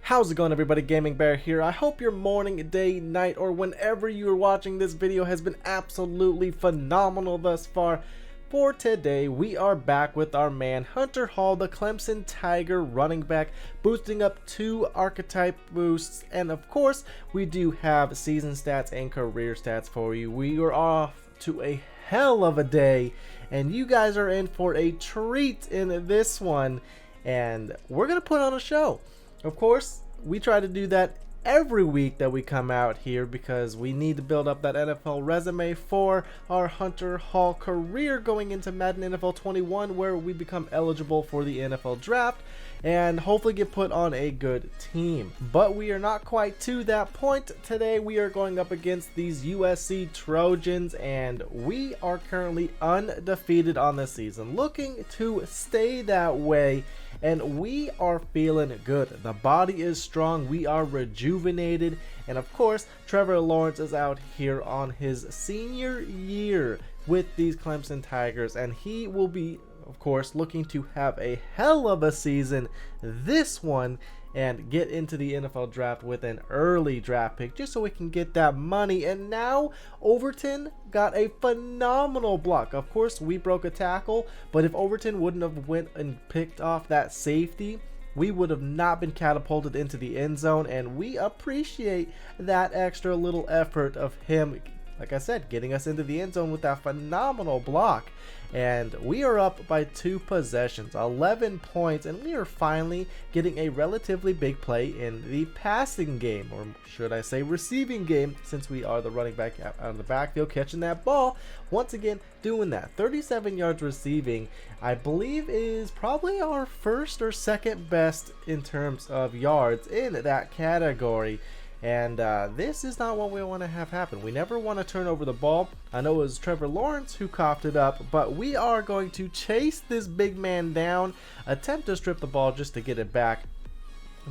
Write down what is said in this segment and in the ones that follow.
How's it going, everybody? Gaming Bear here. I hope your morning, day, night, or whenever you are watching this video has been absolutely phenomenal thus far. For today, we are back with our man Hunter Hall, the Clemson Tiger running back, boosting up 2 archetype boosts, and of course, we do have season stats and career stats for you. We are off to a hell of a day, and you guys are in for a treat in this one, and we're gonna put on a show. Of course, we try to do that every week that we come out here because we need to build up that NFL resume for our Hunter Hall career going into Madden NFL 21, where we become eligible for the NFL draft and hopefully get put on a good team. But we are not quite to that point. Today we are going up against these USC Trojans, and we are currently undefeated on the season, looking to stay that way. And we are feeling good. The body is strong. We are rejuvenated. And of course, Trevor Lawrence is out here on his senior year with these Clemson Tigers. And he will be, of course, looking to have a hell of a season this one and get into the NFL draft with an early draft pick just so we can get that money. And now Overton got a phenomenal block. Of course, we broke a tackle, but if Overton wouldn't have went and picked off that safety, we would have not been catapulted into the end zone, and we appreciate that extra little effort of him, like I said, getting us into the end zone with that phenomenal block. And we are up by 2 possessions, 11 points, and we are finally getting a relatively big play in the passing game, or should I say receiving game, since we are the running back out of the backfield catching that ball. Once again, doing that. 37 yards receiving, I believe, is probably our first or second best in terms of yards in that category. And this is not what we want to have happen. We never want to turn over the ball. I know it was Trevor Lawrence who coughed it up, but we are going to chase this big man down, attempt to strip the ball just to get it back.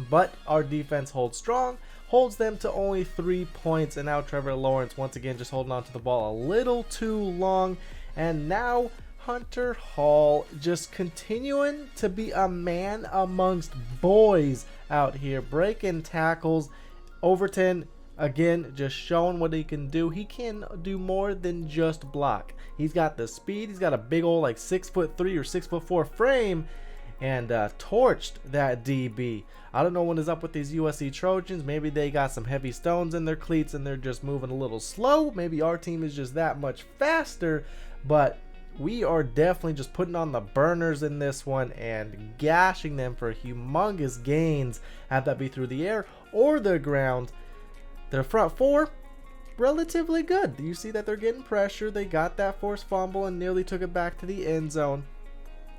But our defense holds strong, holds them to only 3 points, and now Trevor Lawrence once again just holding on to the ball a little too long. And now Hunter Hall just continuing to be a man amongst boys out here, breaking tackles. Overton, again, just showing what he can do. He can do more than just block. He's got the speed. He's got a big old like 6'3" or 6'4" frame, and torched that DB. I don't know what is up with these USC Trojans. Maybe they got some heavy stones in their cleats and they're just moving a little slow. Maybe our team is just that much faster, but we are definitely just putting on the burners in this one and gashing them for humongous gains, have that be through the air or the ground. Their front 4, relatively good. You see that they're getting pressure. They got that forced fumble and nearly took it back to the end zone.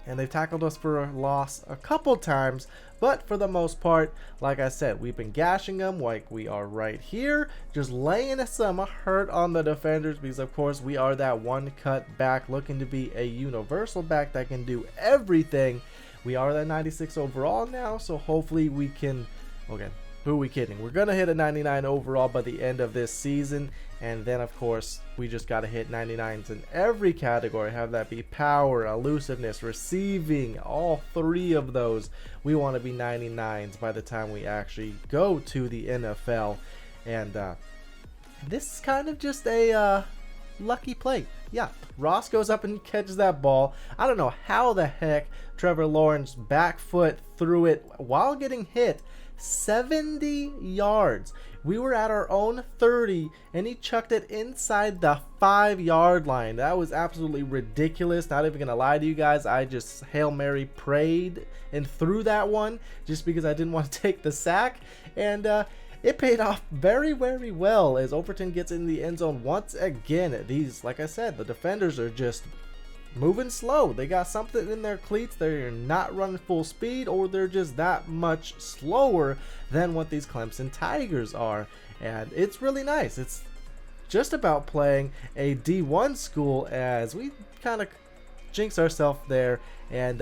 And they've tackled us for a loss a couple times, but for the most part, like I said, we've been gashing them like we are right here, just laying some hurt on the defenders because, of course, we are that one cut back looking to be a universal back that can do everything. We are that 96 overall now, so hopefully we can, okay, who are we kidding? We're going to hit a 99 overall by the end of this season. And then, of course, we just got to hit 99s in every category. Have that be power, elusiveness, receiving, all 3 of those. We want to be 99s by the time we actually go to the NFL. And this is kind of just a lucky play. Yeah, Ross goes up and catches that ball. I don't know how the heck Trevor Lawrence back foot threw it while getting hit. 70 yards. We were at our own 30 and he chucked it inside the 5-yard line. That was absolutely ridiculous. Not even gonna lie to you guys, I just Hail Mary prayed and threw that one just because I didn't want to take the sack, and it paid off very, very well as Overton gets in the end zone once again. These, like I said, the defenders are just moving slow. They got something in their cleats. They're not running full speed, or they're just that much slower than what these Clemson Tigers are. And it's really nice. It's just about playing a D1 school, as we kind of jinx ourselves there. And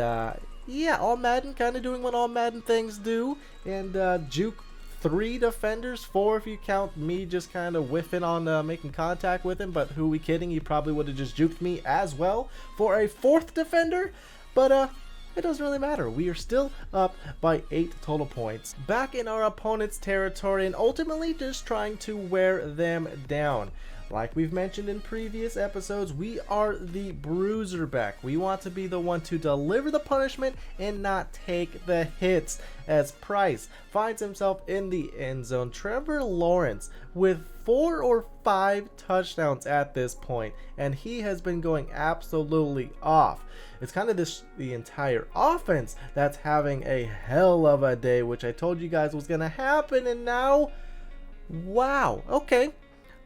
yeah, all Madden kind of doing what all Madden things do, and juke 3 defenders, 4 if you count me just kind of whiffing on making contact with him. But who are we kidding? He probably would have just juked me as well for a 4th defender. But it doesn't really matter. We are still up by 8 total points, back in our opponent's territory, and ultimately just trying to wear them down. Like we've mentioned in previous episodes, we are the bruiser back. We want to be the one to deliver the punishment and not take the hits, as Price finds himself in the end zone. Trevor Lawrence with 4 or 5 touchdowns at this point, and he has been going absolutely off. It's kind of the entire offense that's having a hell of a day, which I told you guys was going to happen, and now, wow, okay.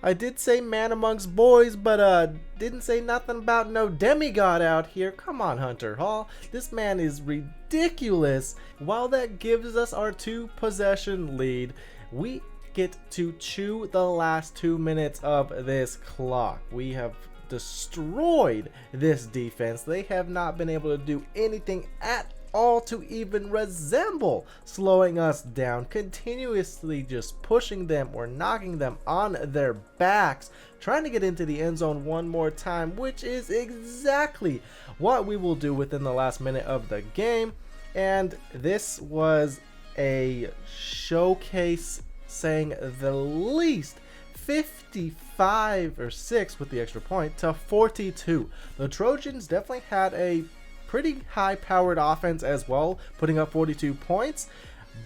I did say man amongst boys, but didn't say nothing about no demigod out here. Come on, Hunter Hall. This man is ridiculous. While that gives us our 2-possession lead, we get to chew the last 2 minutes of this clock. We have destroyed this defense. They have not been able to do anything at all to even resemble slowing us down, continuously just pushing them or knocking them on their backs, trying to get into the end zone one more time, which is exactly what we will do within the last minute of the game. And this was a showcase, saying the least. 55 or 6 with the extra point to 42. The Trojans definitely had a pretty high-powered offense as well, putting up 42 points,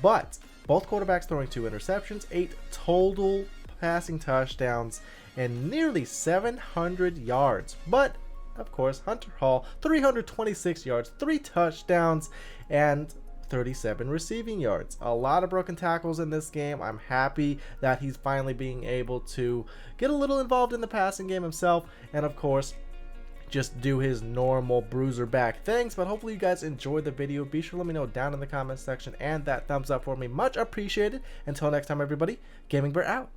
but both quarterbacks throwing 2 interceptions, 8 total passing touchdowns, and nearly 700 yards. But of course, Hunter Hall, 326 yards, 3 touchdowns, and 37 receiving yards. A lot of broken tackles in this game. I'm happy that he's finally being able to get a little involved in the passing game himself, and of course just do his normal bruiser back things. But hopefully you guys enjoyed the video. Be sure to let me know down in the comments section, and that thumbs up for me, much appreciated. Until next time, everybody, Gaming Bear out.